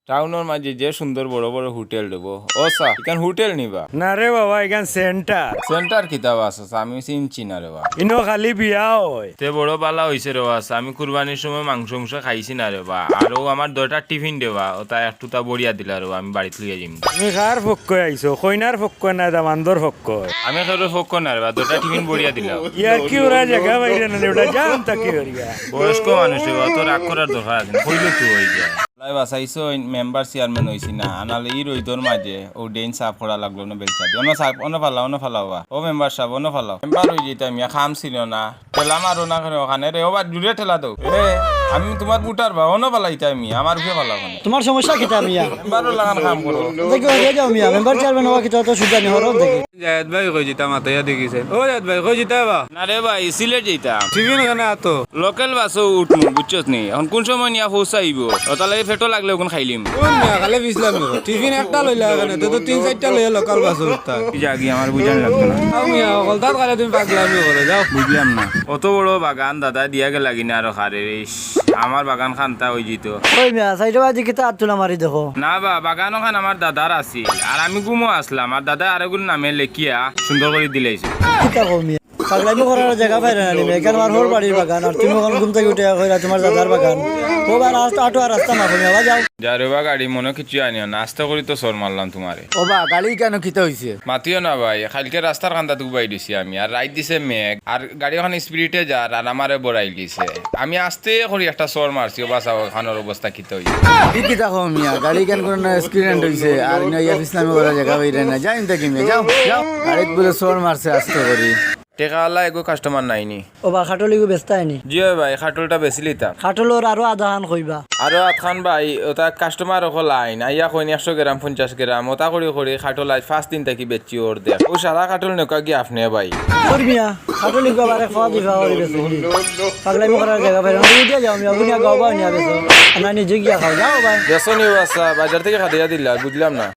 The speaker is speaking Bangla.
টাউনের মাঝে যে সুন্দর বড় বড় হোটেল দেবো ও সা এখান হোটেল নিবা না রে বাবা এখান সেন্টার সেন্টার কিতাব আছে আমি চিনছি না রে বা ইনো খালি বিয়া হয়। তে বড় পালা হয়েছে রে বাস আমি কুরবানির সময় মাংস খাইছি না রে বা আরো আমার 2টা টিফিন দেবা ওটা একটুটা বড়িয়া দিলা রে বা, আমি বাড়িতে লইয়া যাইম তুমি কার পক্ষ আইছো কইনার পক্ষ না দামান্দর পক্ষ আমি খেলো ফোক না রে বা 2টা টিফিন বড়িয়া দিলাম ইয়ার কি ওরা জায়গা বাইরে না ওটা জান তাকে করিয়া বয়স্ক মানুষ রে বা, তো রাগ করার দরকার আছে না, কইলে তো হয়ে যায় লাই বাসাইছো মেম্বার চেয়ারম্যান হইছি না আনালে ই রইদর মাঝে ও ডেন সাফ করা লাগলো না বেলচা অন্য সাফ অন্য ফালাওয়া ও মেম্বার সাহেব অন্য ফালাও মেম্বার হই যেতে আমি খাম ছিল না ঠেলা মারো না কেন ওখানে রে ওবার দূরে ঠেলা দাও এ আমি তোমার বুটার বা অন্য ফালাইতে আমি আমার উঠে ফালাও না তোমার সমস্যা কিতা মিয়া মেম্বারও লাগান কাম করো দেখো হয়ে যাও মিয়া মেম্বার চেয়ারম্যান হওয়া কিতা তো সুজানি হরো দেখি জায়দ ভাই কই জিতা মাতাইয়া দেখিছে ও জায়দ ভাই কই জিতা বা না রে ভাই সিলেট যেতাম টিফিন কেন আতো লোকাল বাসও উঠমু বুঝছস নি এখন কোন সময় নিয়া পৌঁছাইব ওটালে ফেটো লাগলে ওখান খাইলিম কোন না খালি বিসলাম টিফিন একটা লইলা কেন তো তো 3-4টা লইয়া লোকাল বাস উঠতা জাগি আমার বুঝান লাগতো না মিয়া কলতাত খালি তুমি পাগলামি করে যাও বুঝলাম না অত বড় বাগান দাদা দিয়া গে লাগি না আরো খারে ইস, আমার বাগান খানটা হয়ে যেত ওই মিয়া সাইডে বাজি কিতা আতুলা মারি দেখো না বা বাগান ওখান আমার দাদার আছিল আর আমি গুমো আসলাম আর দাদা আরেকগুলো নামে লেখিয়া সুন্দর করে দিলাইছে কিতা কও মিয়া পাগলামি করার জায়গা পাইরা না মিয়া এখানে আমার হোর বাড়ির বাগান আর তুমি ওখানে ঘুম থেকে উঠে কইরা তোমার দাদার বাগান ও বার রাস্তা আটো আর রাস্তা না মিয়া যাও যারে বা গাড়ি মনে কিছু আনিও নাস্তা করি তো সর মারলাম তোমারে ও বা গালি কেন কিতা হইছে মাতিও না ভাই কালকে রাস্তার কান্দা দুবাই দিছি আমি আর রাইট দিছে মেঘ আর গাড়ি ওখানে স্পিরিটে যার আর আমারে বড়াই দিছে আমি আসতে করি একটা সর মারছি ও বাসা ওখানের অবস্থা কিতে হইছে কি কিতা কও মিয়া গালি কেন করে না স্ক্রিন হইছে আর ইয়া ইসলামী করা জায়গা বাইরে না যাইন দেখি মিয়া যাও যাও গাড়িত বলে সোর মারছে আসতে করি টেকাওয়ালা এগো কাস্টমার নাইনি ও বা খাটলিগু ব্যস্ত আইনি জি ভাই খাটলটা বেশি লিতাম খাটলর আরো আধা হান কইবা আৰু আঠখান ভাই ওটা কাস্টমার অকল আইন আইয়া কইন 100 গ্রাম 50 গ্রাম ওটা কৰি খাটল আজ 5 দিন থাকি বেচি ওর দে ও সারা খাটল নকা কি আপনি ভাই ওর মিয়া খাটলিগু আবার খাওয়া দিবা ওর বেশি পাগলামি করার জায়গা পাইরা না উঠে যাও মিয়া বুনিয়া গাও বা নিয়া বেশো না নিজে গিয়া খাও যাও ভাই বেসনি বাসা বাজার থেকে খাদিয়া দিলা বুঝলাম না